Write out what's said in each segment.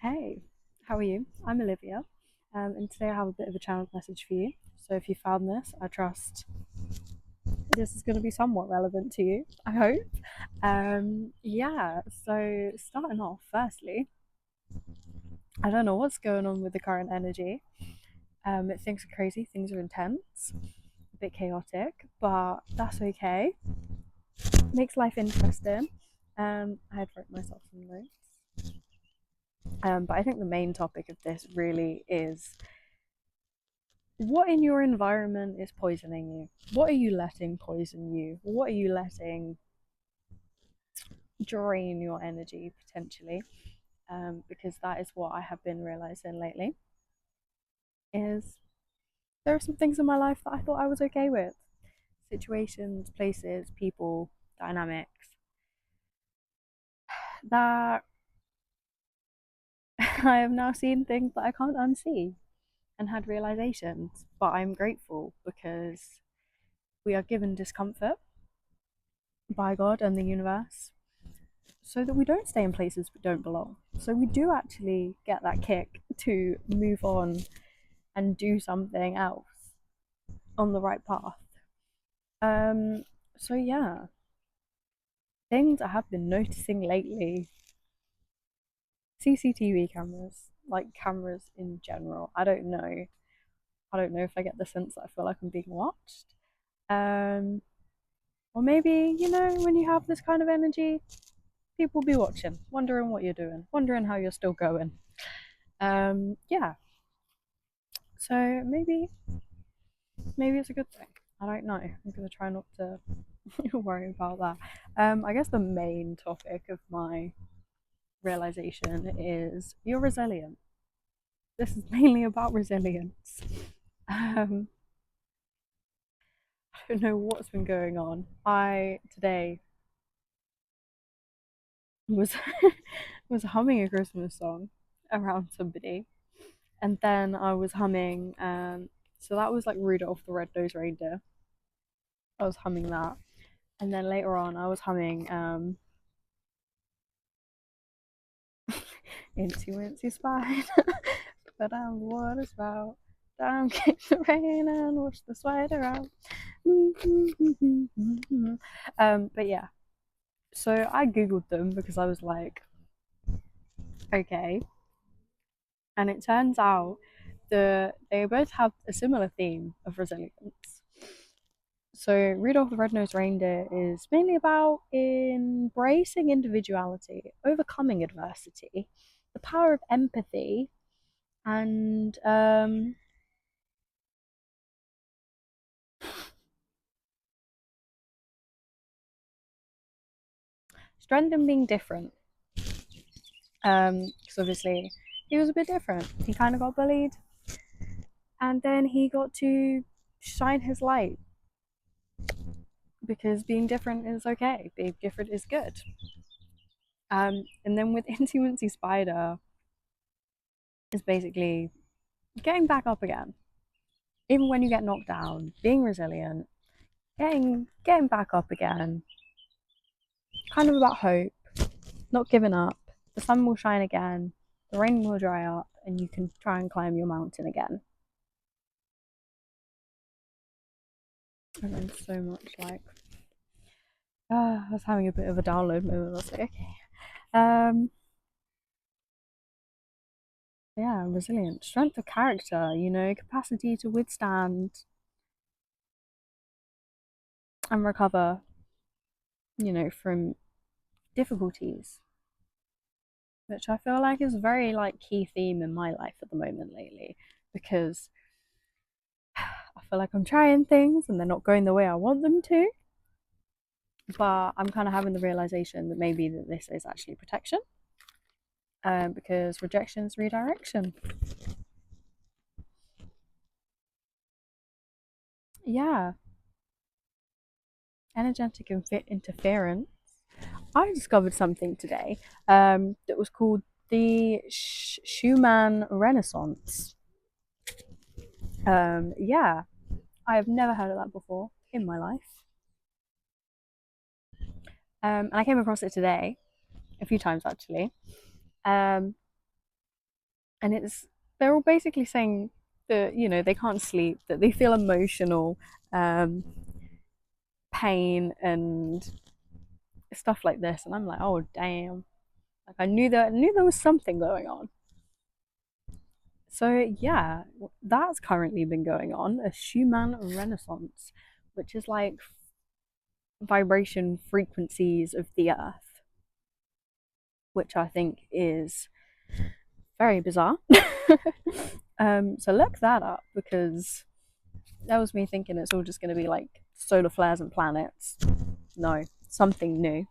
Hey, how are you? I'm Olivia, and today I have a bit of a channel message for you. So if you found this, I trust this is going to be somewhat relevant to you, I hope. Yeah, so starting off, firstly, I don't know what's going on with the current energy. Things are crazy, things are intense, a bit chaotic, but that's okay. Makes life interesting. I had wrote myself some notes. But I think the main topic of this really is what in your environment is poisoning you? What are you letting poison you? What are you letting drain your energy potentially? Because that is what I have been realizing lately. Is there are some things in my life that I thought I was okay with, situations, places, people, dynamics that I have now seen things that I can't unsee and had realizations. But I'm grateful because we are given discomfort by God and the universe so that we don't stay in places we don't belong. So we do actually get that kick to move on and do something else on the right path. Um, so yeah, things I have been noticing lately: CCTV cameras, like cameras in general. I don't know. I don't know if I get the sense that I feel like I'm being watched. Um, or maybe when you have this kind of energy, people be watching, wondering what you're doing, wondering how you're still going. Yeah, so maybe it's a good thing. I don't know. I'm gonna try not to worry about that. I guess the main topic of my realization is you're resilient. This is mainly about resilience. Um, I don't know what's been going on. I today was was humming a Christmas song around somebody, and then I was humming. So that was like Rudolph the Red-Nosed Reindeer. I was humming that, and then later on I was humming Incy Wincy Spider, but I'm the water spout. Down came the rain and washed the spider out. But yeah, so I googled them because I was like, okay, and it turns out they both have a similar theme of resilience. So Rudolph the Red-Nosed Reindeer is mainly about embracing individuality, overcoming adversity, the power of empathy, and strength in being different. Because obviously he was a bit different. He kind of got bullied, and then he got to shine his light because being different is okay. Being different is good. And then with Incy Wincy Spider is basically getting back up again, even when you get knocked down, being resilient, getting back up again. Kind of about hope, not giving up. The sun will shine again, the rain will dry up, and you can try and climb your mountain again. And then so much like I was having a bit of a download moment. I was like, okay. Um, yeah, resilience, strength of character, capacity to withstand and recover, from difficulties, which I feel like is a very like key theme in my life at the moment lately, because I feel like I'm trying things and they're not going the way I want them to. But I'm kind of having the realization that maybe that this is actually protection, because rejection is redirection. Yeah, energetic interference. I discovered something today that was called the Schumann Renaissance. Yeah, I have never heard of that before in my life. And I came across it today a few times actually. Um, and they're all basically saying that they can't sleep, that they feel emotional um, pain and stuff like this, and I'm like, oh damn, like I knew there was something going on. So yeah, that's currently been going on, a Schumann Renaissance, which is like vibration frequencies of the earth, which I think is very bizarre. So look that up, because that was me thinking it's all just going to be like solar flares and planets. No, something new.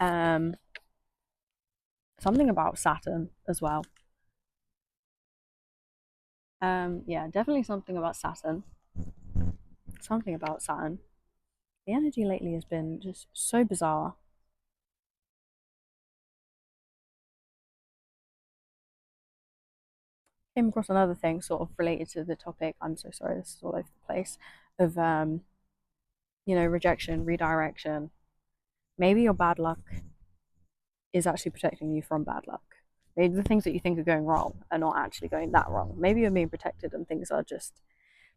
Um, Something about Saturn as well. Yeah, definitely something about Saturn. Something about Saturn. The energy lately has been just so bizarre. Came across another thing sort of related to the topic. I'm so sorry, this is all over the place. Of rejection, redirection. Maybe your bad luck is actually protecting you from bad luck. Maybe the things that you think are going wrong are not actually going that wrong. Maybe you're being protected and things are just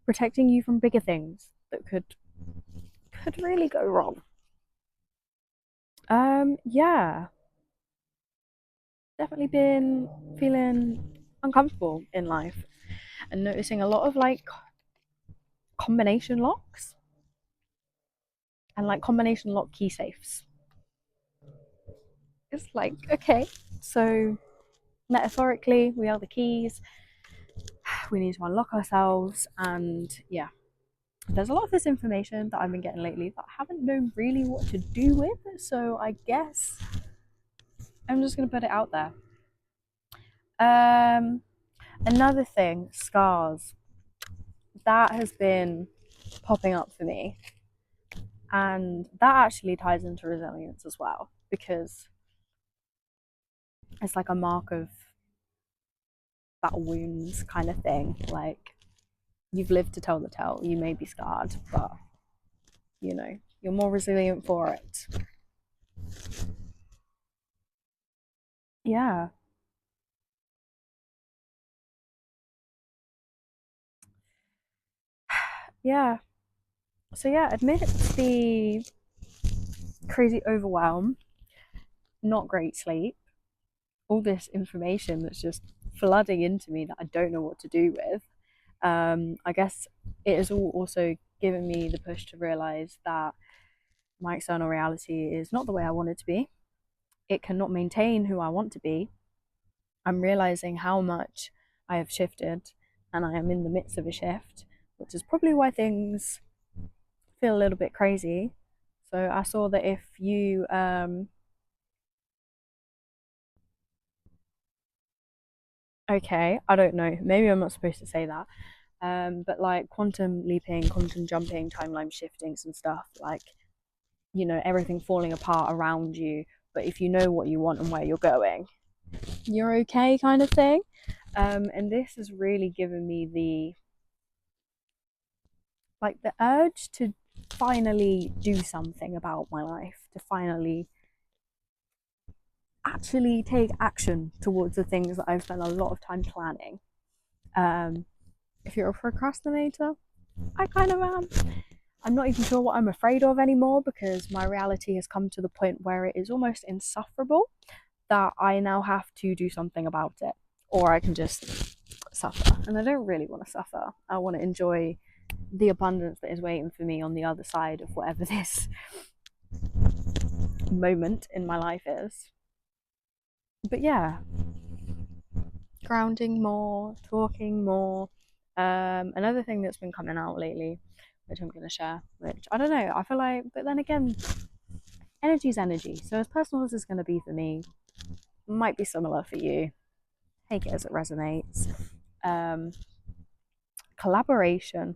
protecting you from bigger things that could really go wrong. Yeah, definitely been feeling uncomfortable in life and noticing a lot of like combination locks and like combination lock key safes. It's like, okay, so metaphorically, we are the keys. We need to unlock ourselves, and yeah, there's a lot of this information that I've been getting lately that I haven't known really what to do with. So I guess I'm just gonna put it out there. Um, Another thing, scars. That has been popping up for me, and that actually ties into resilience as well, because it's like a mark of battle wounds kind of thing. Like, you've lived to tell the tale. You may be scarred, but you're more resilient for it. Yeah. Yeah. So yeah, amidst the crazy overwhelm, not great sleep, all this information that's just flooding into me that I don't know what to do with. I guess it has all also given me the push to realize that my external reality is not the way I want it to be. It cannot maintain who I want to be. I'm realizing how much I have shifted, and I am in the midst of a shift, which is probably why things feel a little bit crazy. So I saw that if you okay, I don't know, maybe I'm not supposed to say that. But like quantum leaping, quantum jumping, timeline shiftings and stuff, like everything falling apart around you, but if you know what you want and where you're going, you're okay, kind of thing. And this has really given me the urge to finally do something about my life, to finally actually take action towards the things that I've spent a lot of time planning. Um, if you're a procrastinator, I kind of am. I'm not even sure what I'm afraid of anymore, because my reality has come to the point where it is almost insufferable that I now have to do something about it, or I can just suffer. And I don't really want to suffer. I want to enjoy the abundance that is waiting for me on the other side of whatever this moment in my life is. But yeah, grounding more, talking more. Another thing that's been coming out lately, which I'm going to share, which I don't know, I feel like, but then again, energy is energy. So as personal as it's going to be for me, might be similar for you. Take it as it resonates. Um, collaboration,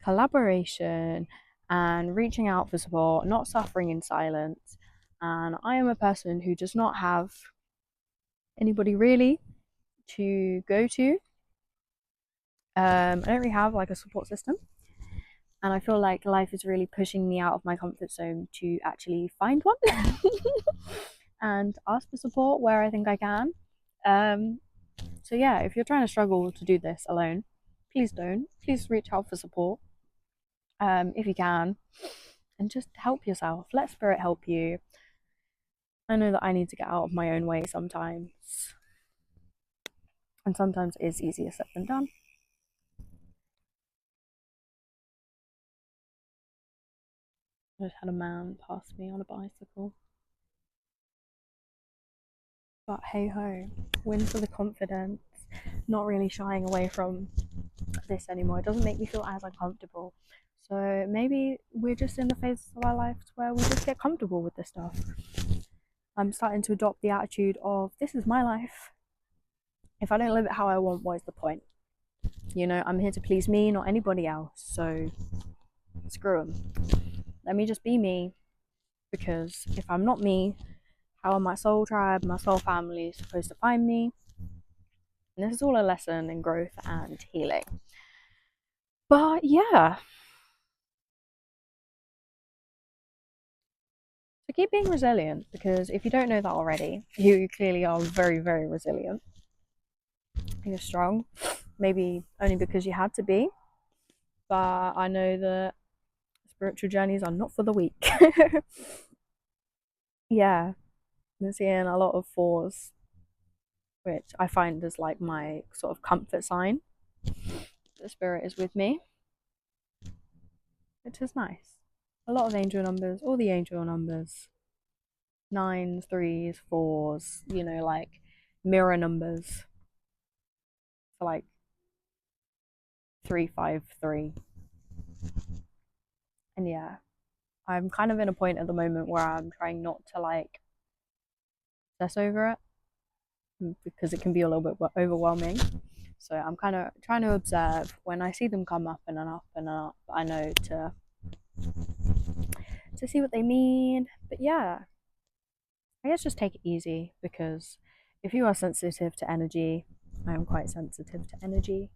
collaboration, and reaching out for support, not suffering in silence. And I am a person who does not have anybody really to go to. I don't really have like a support system, and I feel like life is really pushing me out of my comfort zone to actually find one and ask for support where I think I can. So yeah, if you're trying to struggle to do this alone, please don't. Please reach out for support, if you can, and just help yourself. Let spirit help you. I know that I need to get out of my own way sometimes, and sometimes it is easier said than done. I just had a man pass me on a bicycle. But hey ho, win for the confidence. Not really shying away from this anymore. It doesn't make me feel as uncomfortable. So maybe we're just in the phase of our lives where we just get comfortable with this stuff. I'm starting to adopt the attitude of this is my life. If I don't live it how I want, what is the point? You know, I'm here to please me, not anybody else. So screw them. Let me just be me. Because if I'm not me, how are my soul tribe, my soul family supposed to find me? And this is all a lesson in growth and healing. But yeah. So keep being resilient, because if you don't know that already, you clearly are very, very resilient. You're strong. Maybe only because you had to be. But I know that spiritual journeys are not for the weak. Yeah. I'm seeing a lot of fours, which I find is like my sort of comfort sign. The spirit is with me, which is nice. A lot of angel numbers, all the angel numbers, nines, threes, fours, you know, like mirror numbers. So like 353. And yeah, I'm kind of in a point at the moment where I'm trying not to like obsess over it, because it can be a little bit overwhelming. So I'm kind of trying to observe when I see them come up and up and up. I know to see what they mean. But yeah, I guess just take it easy, because if you are sensitive to energy, I am quite sensitive to energy.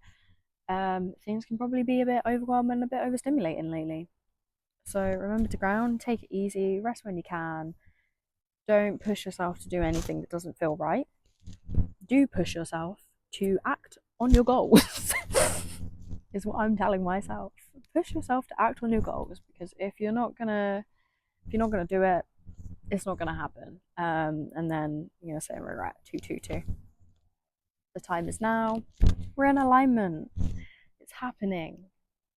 Things can probably be a bit overwhelming, a bit overstimulating lately. So remember to ground, take it easy, rest when you can. Don't push yourself to do anything that doesn't feel right. Do push yourself to act on your goals, is what I'm telling myself. Push yourself to act on your goals, because if you're not gonna do it, it's not gonna happen. And then you're gonna say regret. 222. The time is now. We're in alignment. It's happening.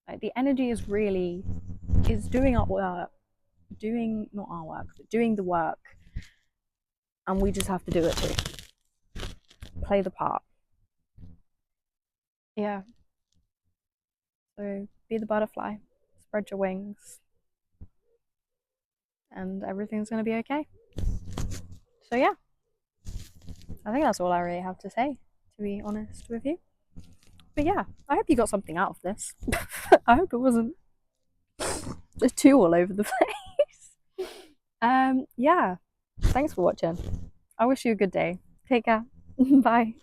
Like the energy is doing our work, not our work, but doing the work, and we just have to do it too. Play the part. Yeah. So be the butterfly, spread your wings, and everything's gonna be okay. So yeah, I think that's all I really have to say, to be honest with you. But yeah, I hope you got something out of this. I hope it wasn't just too all over the place. Yeah, thanks for watching. I wish you a good day. Take care. Bye.